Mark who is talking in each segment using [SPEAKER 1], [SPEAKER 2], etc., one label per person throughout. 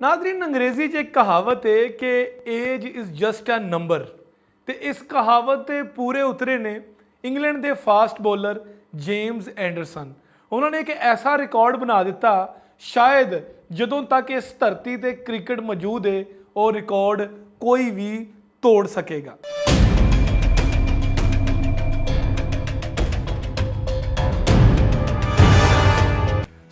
[SPEAKER 1] नाज़रीन अंग्रेज़ी 'ਚ एक कहावत है कि age is just a number तो इस कहावत के पूरे उतरे ने इंग्लैंड के फास्ट बॉलर जेम्स एंडरसन। उन्होंने एक ऐसा रिकॉर्ड बना दिता, शायद जदों तक इस धरती ते क्रिकेट मौजूद है वो रिकॉर्ड कोई भी तोड़ सकेगा।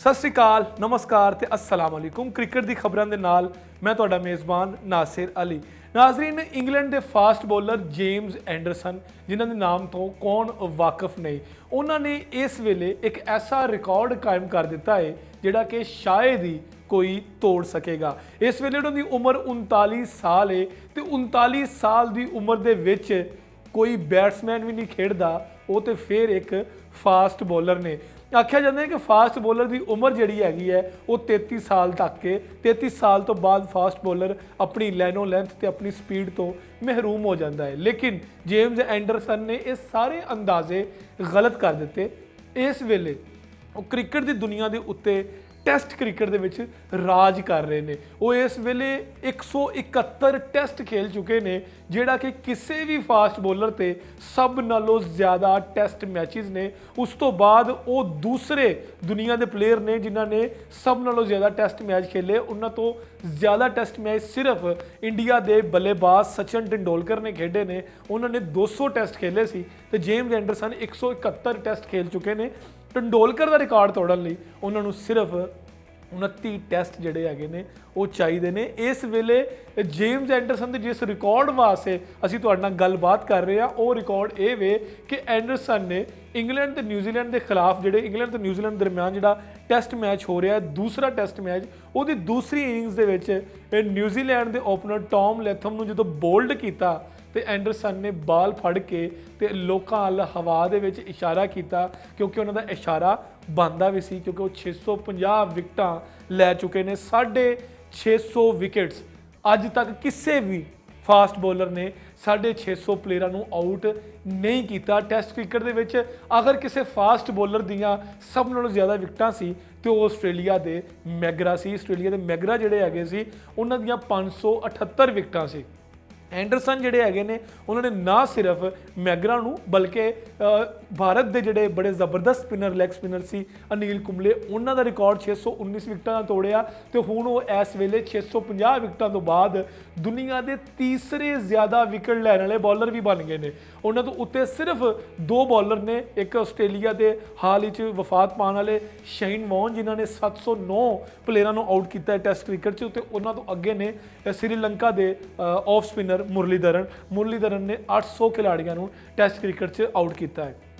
[SPEAKER 1] सत श्री अकाल, नमस्कार ते अस्सलाम वालेकुम। क्रिकेट की खबरों के नाल मैं तुहाडा मेज़बान नासिर अली। नाज़रीन इंग्लैंड के फास्ट बॉलर जेम्स एंडरसन, जिन्हों के नाम तो कौन वाकफ नहीं, उन्होंने इस वेले एक ऐसा रिकॉर्ड कायम कर दिता है जिहड़ा कि शायद ही कोई तोड़ सकेगा। इस वेले उन्होंने उम्र 39 साल है तो 39 साल की उम्र दे विच कोई बैट्समैन भी नहीं खेडदा, वो तो फिर एक फास्ट बॉलर ने। आख्या जाता है कि फास्ट बॉलर की उम्र जी हैगी है वो 33 साल तक के 33 साल तो बाद फास्ट बॉलर अपनी लाइनों लेंथ ते अपनी स्पीड तो महरूम हो जाता है। लेकिन जेम्स एंडरसन ने ये सारे अंदाजे गलत कर दिते। इस वेले वो क्रिकेट की दुनिया के उत्ते टैसट क्रिकेट दे विच राज कर रहे हैं। वो इस वेले 171 टैसट खेल चुके हैं, जिहड़ा कि किसी भी फास्ट बॉलर ते सब नालों ज़्यादा टैसट मैचिज ने। उस तो बाद वो दूसरे दुनिया के प्लेयर ने जिन्हों ने सब नालों ज़्यादा टैसट मैच खेले। उन्होंने तो ज़्यादा टैसट मैच सिर्फ इंडिया के बल्लेबाज सचिन तेंदुलकर ने खेडे ने, उन्होंने 200 टैसट खेले सी ते जेम्स एंडरसन 171 टैसट खेल चुके हैं। तेंदुलकर का रिकॉर्ड तोड़न लई उन्होंने सिर्फ 29 टैसट जिहड़े हैगे ने वो चाहिए ने। इस वेले जेम्स एंडरसन के जिस रिकॉर्ड वास्ते असीं तुहाडे नाल गलबात कर रहे हैं, वो रिकॉर्ड ये वे कि एंडरसन ने इंग्लैंड ते न्यूजीलैंड के खिलाफ जिहड़े इंग्लैंड ते न्यूजीलैंड दरम्यान जिहड़ा टैसट मैच हो रहा है, दूसरा टैसट मैच, वो दूसरी इनिंग्स दे विच न्यूजीलैंड के ओपनर टॉम लैथम नूं जदों बोल्ड किया तो एंडरसन ने बाल फड़ के ते लोकां अल हवा दे विच इशारा किया, क्योंकि उन्हों का इशारा बनता भी सी, क्योंकि वो 650 विकटां लै चुके हैं। 650 विकेट्स अज तक किसी भी फास्ट बॉलर ने 650 प्लेयरां नूं आउट नहीं किया टैसट क्रिकेट दे विच। अगर किसी फास्ट बॉलर दियां सब नालों ज़्यादा विकटां सी तो आस्ट्रेलिया के मैगरा सी। आस्ट्रेलिया के मैगरा जिहड़े हैगे सी उन्हां दियां 578 विकटां सी। एंडरसन जिहड़े हैगे ने उन्होंने ना सिर्फ मैगरा नूं बल्कि भारत के जिहड़े बड़े जबरदस्त स्पिनर लैग स्पिनर सी अनिल कुंबले, उन्हों का रिकॉर्ड 619 विकटां तोड़िया तो हुण वो इस वेले 650 विकटां तो बाद दुनिया के तीसरे ज़्यादा विकेट लैण वाले बॉलर भी बन गए हैं। उन्होंने तो उत्ते सिर्फ 2 बॉलर ने, एक आस्ट्रेलिया के हाल ही वफात पाने वाले शेन वॉन जिन्होंने 709 प्लेयरों को आउट किया टैसट क्रिकेट च, तो उन्होंने तो अगे ने श्रीलंका के ऑफ स्पिनर मुरलीधरन ने 800 खिलाड़ियों को टैसट क्रिकेट च आउट किया है।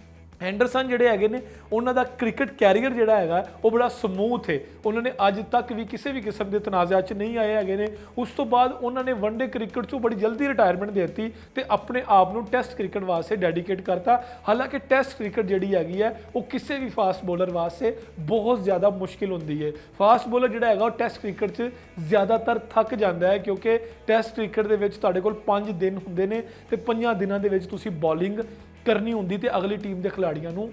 [SPEAKER 1] एंडरसन जिहड़े हैगे ने उन्हों का क्रिकेट कैरियर जिहड़ा हैगा वो बड़ा समूथ है। उन्होंने अज तक भी किसी भी किस्म के तनाज़ात नहीं आए हैगे ने। उस तो बाद उन्होंने वनडे क्रिकेट चों बड़ी जल्दी रिटायरमेंट दे दी तो अपने आप को टैसट क्रिकेट वास्ते डेडिकेट करता। हालांकि टैसट क्रिकेट जिहड़ी हैगी है वो किसी भी फास्ट बॉलर वास्ते बहुत ज़्यादा मुश्किल होंदी है। फास्ट बॉलर जिहड़ा हैगा वो टैसट क्रिकेट च ज़्यादातर थक जाता है, क्योंकि टैसट क्रिकेट दे विच तुहाडे कोल 5 दिन होंदे ने ते 5 दिनां दे विच तुसीं बॉलिंग करनी होंदी ते अगली टीम के खिलाड़ियों को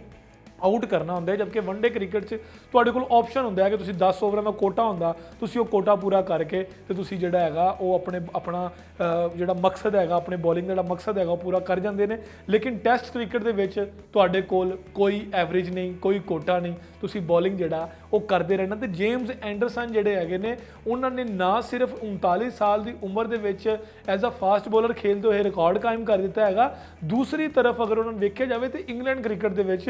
[SPEAKER 1] आउट करना होंदा है। जबकि वनडे क्रिकेट च तुहाडे कोल ऑप्शन होंदा है कि तुसीं 10 ओवरां का कोटा होंदा, तुसीं वो कोटा पूरा करके ते तुसीं जिहड़ा हैगा वो अपना जिहड़ा मकसद हैगा अपने बॉलिंग का जिहड़ा मकसद हैगा वो पूरा कर जांदे ने। लेकिन टैसट क्रिकेट दे विच तुहाडे कोल कोई एवरेज नहीं, कोई कोटा नहीं, तुसीं बॉलिंग जिहड़ा वो करते रहना। तो जेम्स एंडरसन जिहड़े हैगे ने उन्होंने ना सिर्फ 39 साल की उम्र दे विच एज अ फास्ट बॉलर खेलते हुए रिकॉर्ड कायम कर दिता हैगा। दूसरी तरफ अगर उन्होंने वेख्या जाए तो इंग्लैंड क्रिकेट दे विच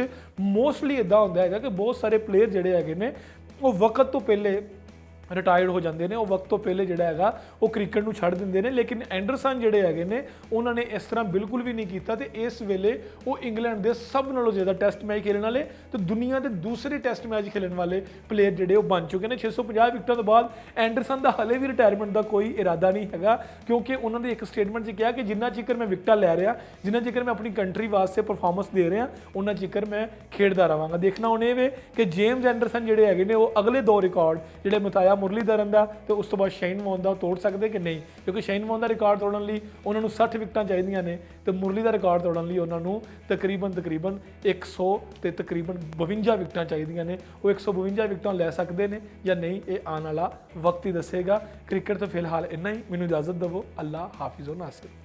[SPEAKER 1] मोस्टली इदा होंदा है कि बहुत सारे प्लेयर जिहड़े हैगे ने वो वक्त तो पहले रिटायर्ड हो जाते हैं, वो वक्त तो पहले जिहड़ा हैगा वो क्रिकेट नूं छड्ड दिंदे ने। लेकिन एंडरसन जिहड़े हैगे ने उन्होंने इस तरह बिल्कुल भी नहीं किया तो इस वेले वो इंग्लैंड के सब नालों ज़्यादा टैसट मैच खेलने वाले तो दुनिया के दूसरे टैसट मैच खेलने वाले प्लेयर जिहड़े वो बन चुके हैं। 650 विकटों तो बाद एंडरसन का हले भी रिटायरमेंट का कोई इरादा नहीं है, क्योंकि उन्होंने एक स्टेटमेंट से कहा कि जिन्ना चिकर मैं विकटा लै रहा, जिन्ना चिकर मैं अपनी कंट्री वास्ते परफॉर्मेंस दे रहा, उन्ना चिकर मैं खेडदा रहांगा। देखना उन्हें वे कि जेम्स एंडरसन जिहड़े हैगे ने वो अगले 2 रिकॉर्ड जिहड़े मुताया ਮੁਰਲੀਧਰਨ ਦਾ ਤੇ ਉਸ ਤੋਂ ਬਾਅਦ ਸ਼ਾਈਨ ਵੌਨ ਦਾ ਉਹ ਤੋੜ ਸਕਦੇ ਕਿ ਨਹੀਂ, ਕਿਉਂਕਿ ਸ਼ਾਈਨ ਵੌਨ ਦਾ ਰਿਕਾਰਡ ਤੋੜਨ ਲਈ ਉਹਨਾਂ ਨੂੰ 60 ਵਿਕਟਾਂ ਚਾਹੀਦੀਆਂ ਨੇ ਤੇ ਮੁਰਲੀ ਦਾ ਰਿਕਾਰਡ ਤੋੜਨ ਲਈ ਉਹਨਾਂ ਨੂੰ ਤਕਰੀਬਨ 100 ਤੇ ਤਕਰੀਬਨ 52 ਵਿਕਟਾਂ ਚਾਹੀਦੀਆਂ ਨੇ। ਉਹ 152 ਵਿਕਟਾਂ ਲੈ ਸਕਦੇ ਨੇ ਜਾਂ ਨਹੀਂ, ਇਹ ਆਉਣ ਵਾਲਾ ਵਕਤ ਹੀ ਦੱਸੇਗਾ। ਕ੍ਰਿਕਟ ਤੋਂ ਫਿਲਹਾਲ ਇੰਨਾ ਹੀ, ਮੈਨੂੰ ਇਜਾਜ਼ਤ ਦਿਵੋ। ਅੱਲਾ ਹਾਫਿਜ਼ੋ ਨਾਸਿਰ।